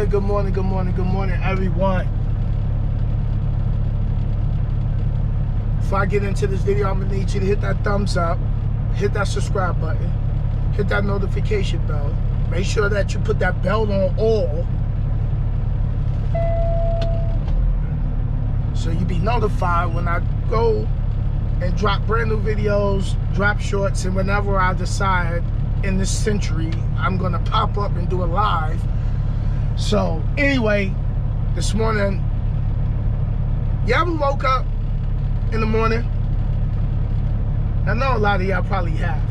morning, good morning, good morning, good morning, everyone. Before I get into this video, I'm gonna need you to hit that thumbs up, hit that subscribe button, hit that notification bell. Make sure that you put that bell on all, so you be notified when I go and drop brand new videos, drop shorts, and whenever I decide in this century I'm gonna pop up and do a live. So anyway, this morning, you ever woke up in the morning? I know a lot of y'all probably have.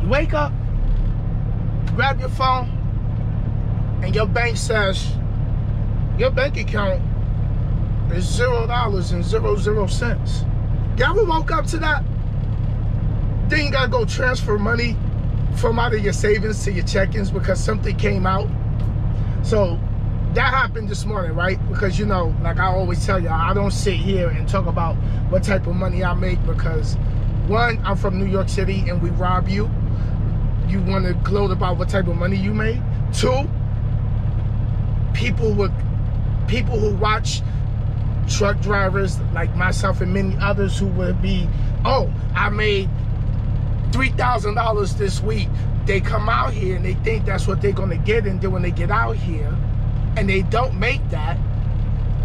You wake up, grab your phone, and your bank says your bank account is $0.00. You ever woke up to that? Then you gotta go transfer money from out of your savings to your check-ins because something came out. So that happened this morning, right? Because, you know, like I always tell y'all, I don't sit here and talk about what type of money I make because, one, I'm from New York City and we rob you. You want to gloat about what type of money you made. Two, people who watch truck drivers like myself and many others who would be, oh, I made $3,000 this week. They come out here and they think that's what they're gonna get, and then when they get out here and they don't make that,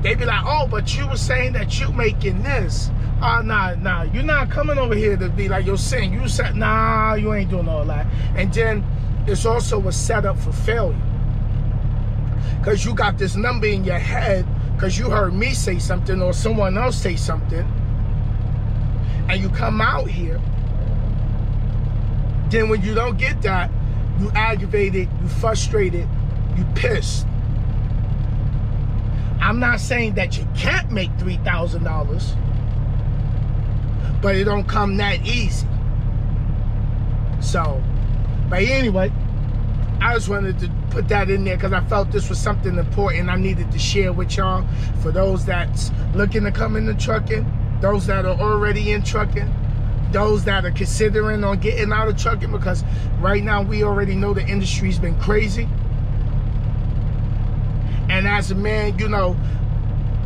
they be like, oh, but you were saying that you making this. Nah, you're not coming over here to be like, you're saying, you said, nah, you ain't doing all that. And then it's also a setup for failure. Because you got this number in your head because you heard me say something or someone else say something, and you come out here. Then when you don't get that, you aggravated, you frustrated, you pissed. I'm not saying that you can't make $3,000, but it don't come that easy. So, but anyway, I just wanted to put that in there because I felt this was something important I needed to share with y'all. For those that's looking to come into trucking, those that are already in trucking, those that are considering on getting out of trucking, because right now we already know the industry's been crazy. And as a man, you know,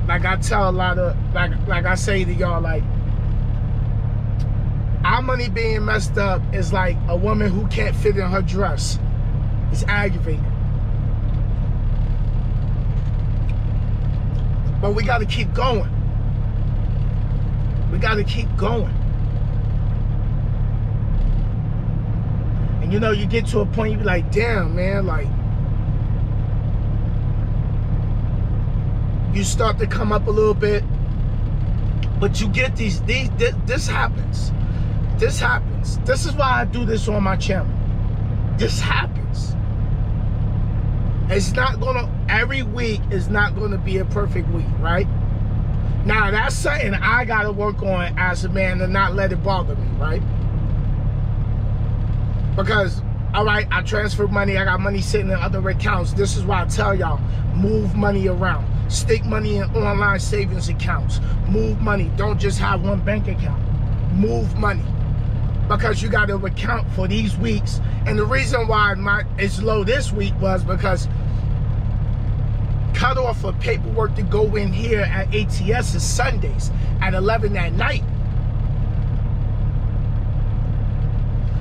like I tell a lot of, like I say to y'all, like, our money being messed up is like a woman who can't fit in her dress. It's aggravating. But we gotta keep going. We gotta keep going. You know, you get to a point, you be like, damn, man, like, you start to come up a little bit, but you get this happens. This happens. This is why I do this on my channel. This happens. It's not gonna, every week is not gonna be a perfect week, right? Now, that's something I gotta work on as a man to not let it bother me, right? Because, all right, I transfer money, I got money sitting in other accounts. This is why I tell y'all, move money around. Stick money in online savings accounts. Move money. Don't just have one bank account. Move money. Because you got to account for these weeks. And the reason why it's low this week was because cut off for paperwork to go in here at ATS is Sundays at 11 at night.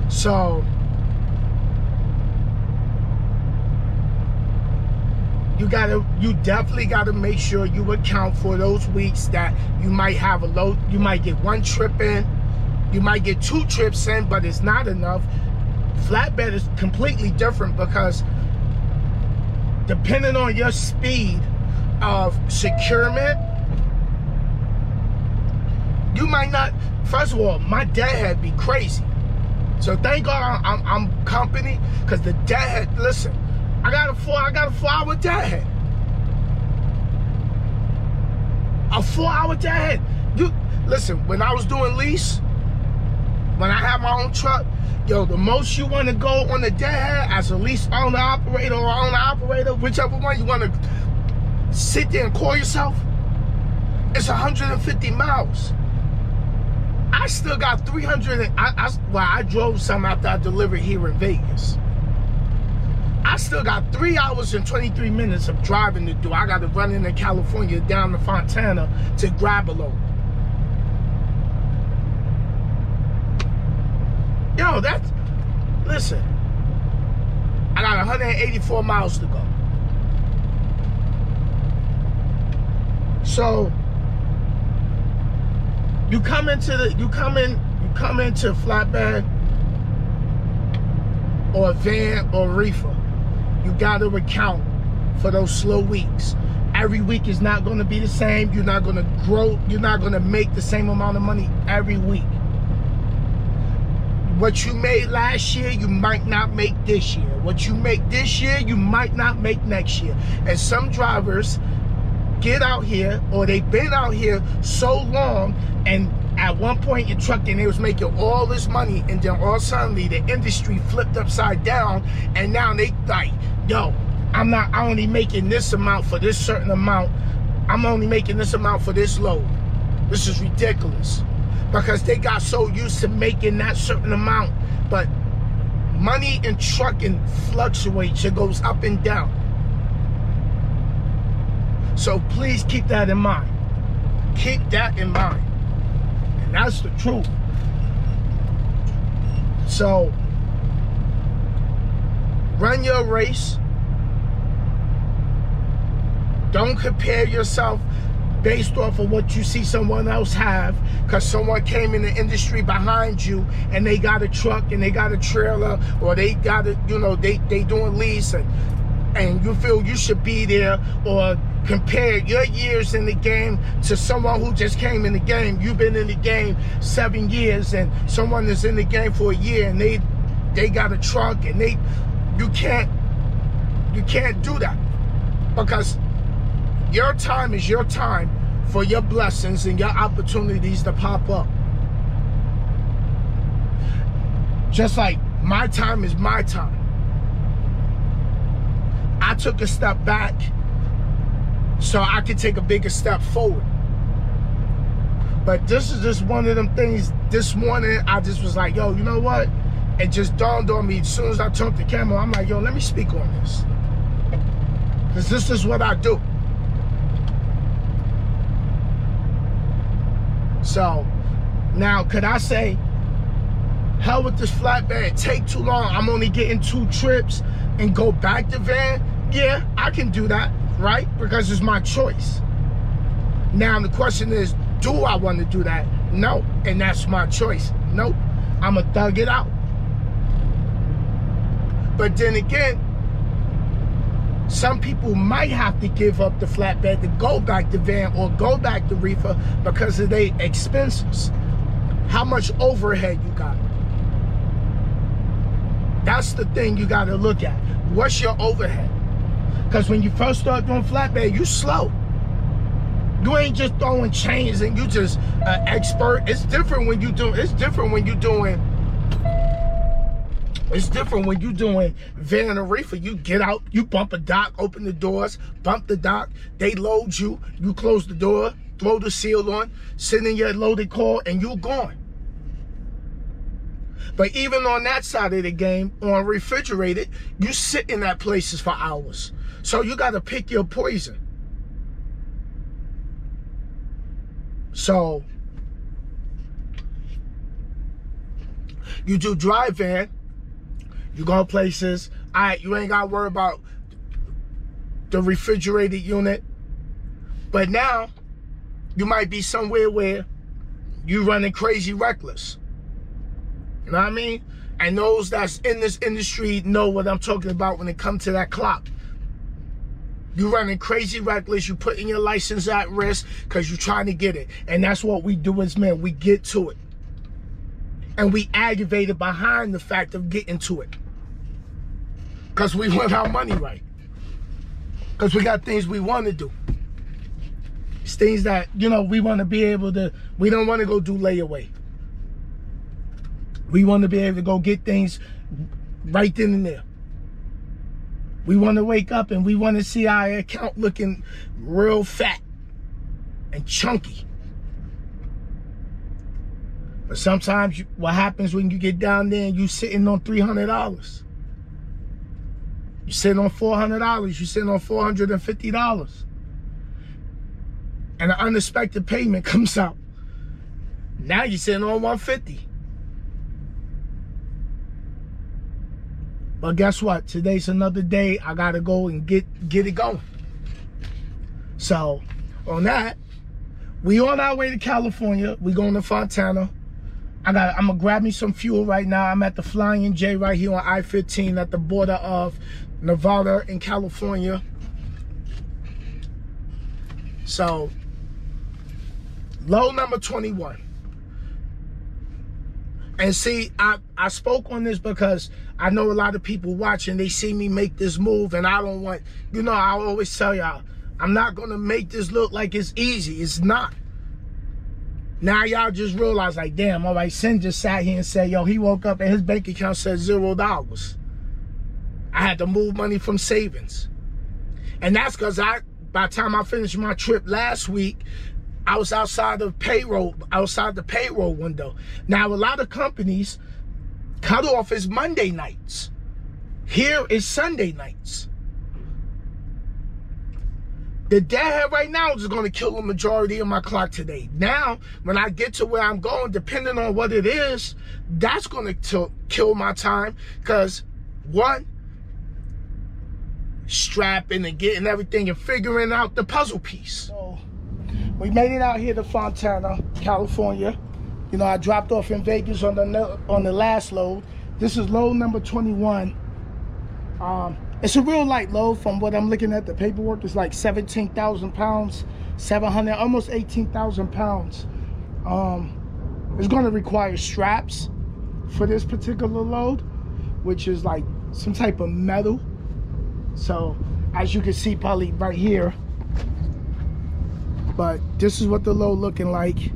So you definitely gotta make sure you account for those weeks that you might have a low, you might get one trip in, you might get 2 trips in, but it's not enough. Flatbed is completely different because depending on your speed of securement, you might not, first of all, my deadhead be crazy. So thank God I'm company, because the deadhead, listen, I got a 4-hour deadhead. A 4-hour deadhead. You listen, when I was doing lease, when I had my own truck, yo, the most you want to go on the deadhead as a lease owner operator or owner operator, whichever one you want to sit there and call yourself, it's 150 miles. I still got 300. I drove some after I delivered here in Vegas. I still got 3 hours and 23 minutes of driving to do. I got to run into California down to Fontana to grab a load. Yo, listen, I got 184 miles to go. So you come into flatbed or a van or reefer, you got to account for those slow weeks. Every week is not going to be the same. You're not going to grow. You're not going to make the same amount of money every week. What you made last year, you might not make this year. What you make this year, you might not make next year. And some drivers get out here, or they've been out here so long, and at one point in trucking they was making all this money, and then all suddenly the industry flipped upside down, and now they like, yo, I'm only making this amount for this certain amount. I'm only making this amount for this load. This is ridiculous. Because they got so used to making that certain amount. But money in trucking fluctuates. It goes up and down. So please keep that in mind. Keep that in mind. And that's the truth. So run your race. Don't compare yourself based off of what you see someone else have, because someone came in the industry behind you and they got a truck and they got a trailer, or they got a, they doing lease, and you feel you should be there, or compare your years in the game to someone who just came in the game. You've been in the game 7 years, and someone is in the game for a year and they got a truck, and you can't do that, because your time is your time for your blessings and your opportunities to pop up. Just like my time is my time. I took a step back so I could take a bigger step forward. But this is just one of them things. This morning, I just was like, yo, you know what? It just dawned on me as soon as I turned the camera. I'm like, yo, let me speak on this. Because this is what I do. So now, could I say, hell with this flatbed, take too long, I'm only getting 2 trips, and go back to van? Yeah, I can do that, right? Because it's my choice. Now the question is, do I want to do that? No, and that's my choice. Nope, I'ma thug it out. But then again, some people might have to give up the flatbed to go back to van or go back to reefer because of their expenses. How much overhead you got? That's the thing you got to look at. What's your overhead? Because when you first start doing flatbed, you slow. You ain't just throwing chains and you just expert. It's different when you do. It's different when you doing. It's different when you doing van or reefer. You get out, you bump a dock, open the doors, bump the dock, they load you, you close the door, throw the seal on, sit in your loaded car, and you're gone. But even on that side of the game, on refrigerated, you sit in that places for hours. So you got to pick your poison. So you do dry van, you go places, all right, you ain't got to worry about the refrigerated unit. But now, you might be somewhere where you running crazy reckless. You know what I mean? And those that's in this industry know what I'm talking about when it comes to that clock. You running crazy reckless, you putting your license at risk because you're trying to get it. And that's what we do as men, we get to it. And we aggravated behind the fact of getting to it. Because we want our money right. Because we got things we want to do. It's things that, we want to be able to, we don't want to go do layaway. We want to be able to go get things right then and there. We want to wake up and we want to see our account looking real fat and chunky. But sometimes what happens when you get down there and you sitting on $300? You sitting on $400. You sitting on $450. And an unexpected payment comes out. Now you're sitting on $150. But guess what? Today's another day. I gotta go and get it going. So on that, we on our way to California. We going to Fontana. I'm gonna grab me some fuel right now. I'm at the Flying J right here on I-15 at the border of Nevada and California. So, load number 21. And see, I spoke on this because I know a lot of people watching, they see me make this move, and I don't want, you know, I always tell y'all, I'm not gonna make this look like it's easy. It's not. Now y'all just realize, like, damn, all right, Sin just sat here and said, yo, he woke up and his bank account said $0. I had to move money from savings. And that's because by the time I finished my trip last week, I was outside the payroll window. Now, a lot of companies, cutoff is Monday nights. Here is Sunday nights. The deadhead right now is going to kill the majority of my clock today. Now, when I get to where I'm going, depending on what it is, that's going to kill my time. Because, one, strapping and getting everything and figuring out the puzzle piece. So, we made it out here to Fontana, California. You know, I dropped off in Vegas on the last load. This is load number 21. It's a real light load from what I'm looking at. The paperwork is like 17,000 pounds, 700, almost 18,000 pounds. It's going to require straps for this particular load, which is like some type of metal. So as you can see probably right here, but this is what the load looking like.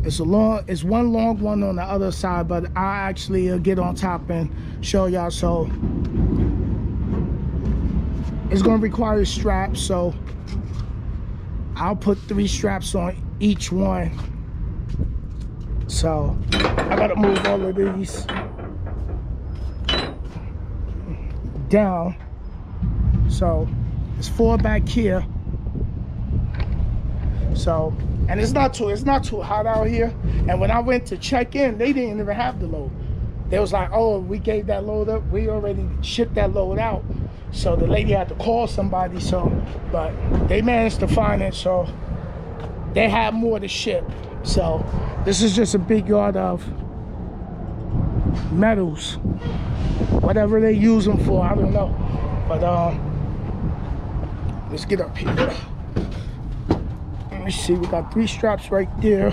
It's one long one on the other side, but I actually get on top and show y'all. So it's gonna require straps, so I'll put 3 straps on each one. So I gotta move all of these down. So it's 4 back here. So, and it's not too hot out here. And when I went to check in, they didn't even have the load. They was like, oh, we gave that load up. We already shipped that load out. So the lady had to call somebody. So, but they managed to find it. So they had more to ship. So this is just a big yard of metals, whatever they use them for, I don't know. But let's get up here. Let me see, we got 3 straps right there.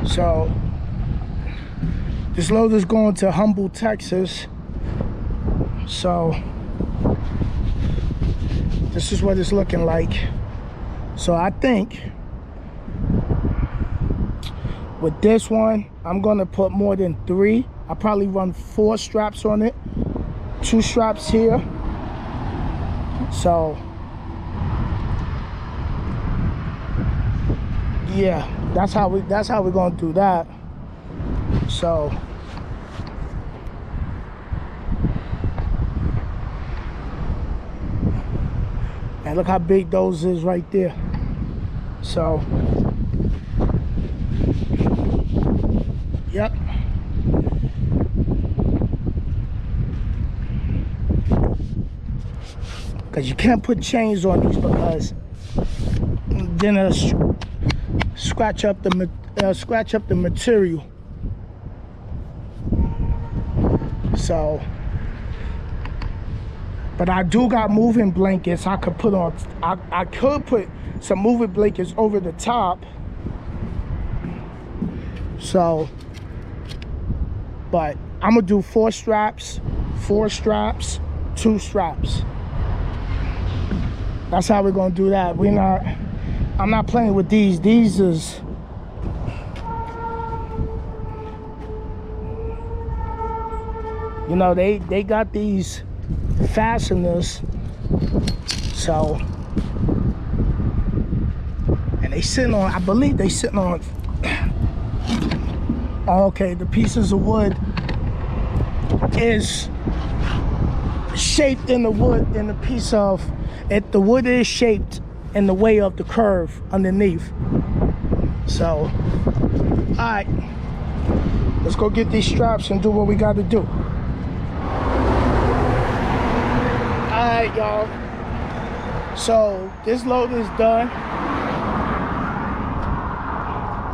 So this load is going to Humble, Texas. So this is what it's looking like. So I think with this one, I'm gonna put more than 3. I'll probably run 4 straps on it, 2 straps here. So yeah, that's how we're gonna do that. So and look how big those is right there. So yep. Because you can't put chains on these, because then it'll scratch up the material. So, but I do got moving blankets I could put on. I could put some moving blankets over the top. So, but I'm gonna do 4 straps, 4 straps, 2 straps. That's how we're gonna do that. I'm not playing with these. These is, you know, they got these fasteners. So, and they sitting on, I believe they sitting on, okay, the pieces of wood is shaped in the wood, in a piece of it. The wood is shaped in the way of the curve underneath. So, all right, let's go get these straps and do what we got to do. All right, y'all. So this load is done.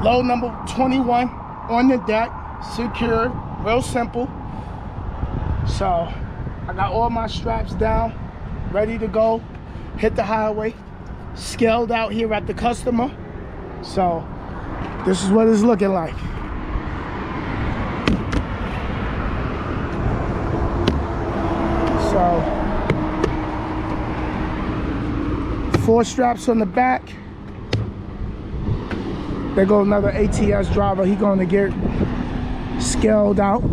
Load number 21 on the deck, secured, real simple. So I got all my straps down, ready to go, hit the highway, scaled out here at the customer. So this is what it's looking like. So 4 straps on the back. There goes another ATS driver. He gonna get scaled out.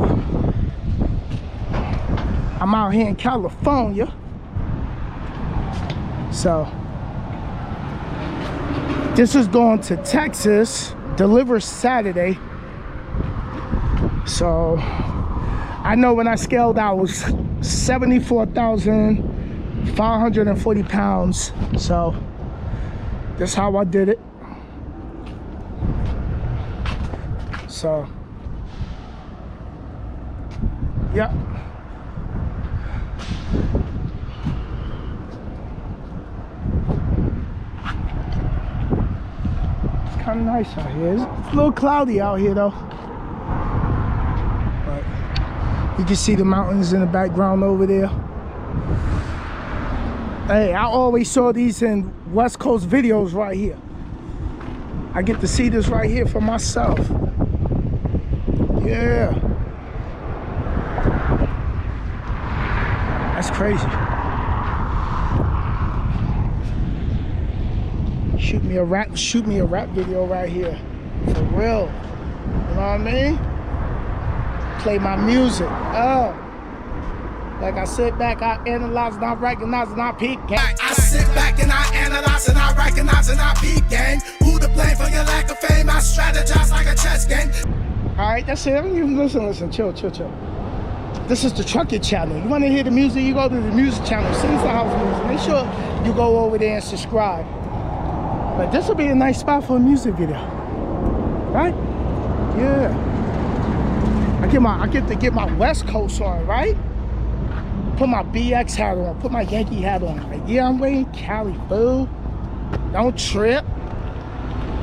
I'm out here in California. So this is going to Texas, delivers Saturday. So I know when I scaled out it was 74,540 pounds. So that's how I did it. So yeah. It's kind of nice out here. It's a little cloudy out here though. But you can see the mountains in the background over there. Hey, I always saw these in West Coast videos right here. I get to see this right here for myself. Yeah. That's crazy. Shoot me a rap video right here. For real. You know what I mean? Play my music. Oh. Like I sit back, I analyze and I recognize and I peek. I sit back and I analyze and I recognize and I peek, gang. Who to blame for your lack of fame? I strategize like a chess game. Alright, that's it. Listen, chill. This is the Trucking channel. You want to hear the music, you go to the music channel, Sings the House Music. Make sure you go over there and subscribe. But this will be a nice spot for a music video. Right? Yeah. I get to get my West Coast on, right? Put my BX hat on, put my Yankee hat on. Like, yeah, I'm waiting Cali, fool. Don't trip.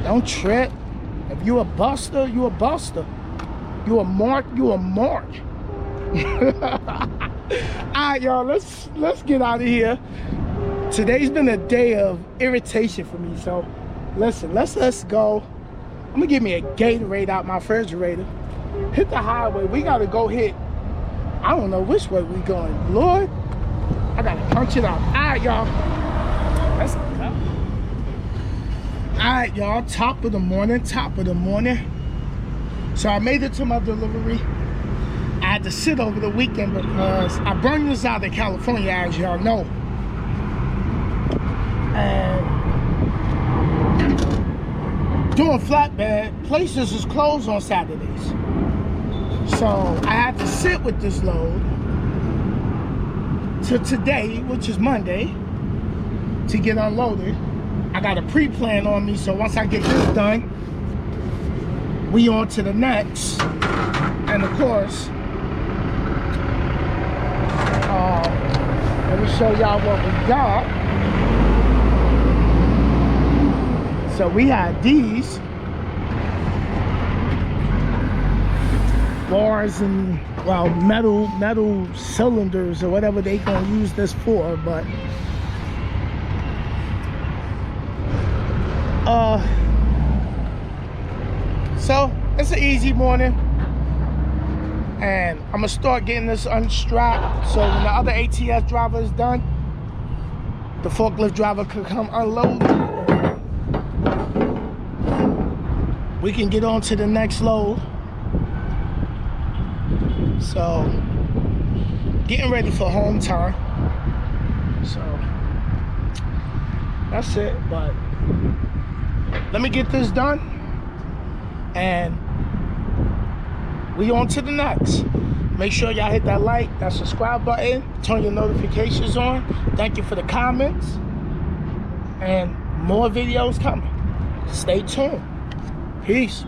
Don't trip. If you a buster, you a buster. You a mark, you a mark. Alright, y'all, let's get out of here. Today's been a day of irritation for me, so listen, let's go. I'm gonna give me a Gatorade out my refrigerator. Hit the highway. We gotta go hit. I don't know which way we going. Lord, I gotta punch it out. Alright, y'all. Let's go. Alright, y'all. Top of the morning. So I made it to my delivery. I had to sit over the weekend because I burned this out in California, as y'all know. And doing flatbed, places is closed on Saturdays. So I had to sit with this load to today, which is Monday, to get unloaded. I got a pre-plan on me, so once I get this done, we on to the next. And of course, let me show y'all what we got. So we had these bars and, well, metal cylinders or whatever they gonna use this for, but so it's an easy morning, and I'm gonna start getting this unstrapped so when the other ATS driver is done, the forklift driver could come unload. We can get on to the next load. So getting ready for home time. So that's it. But let me get this done and we on to the next. Make sure y'all hit that like, that subscribe button, turn your notifications on. Thank you for the comments. And more videos coming. Stay tuned. Peace.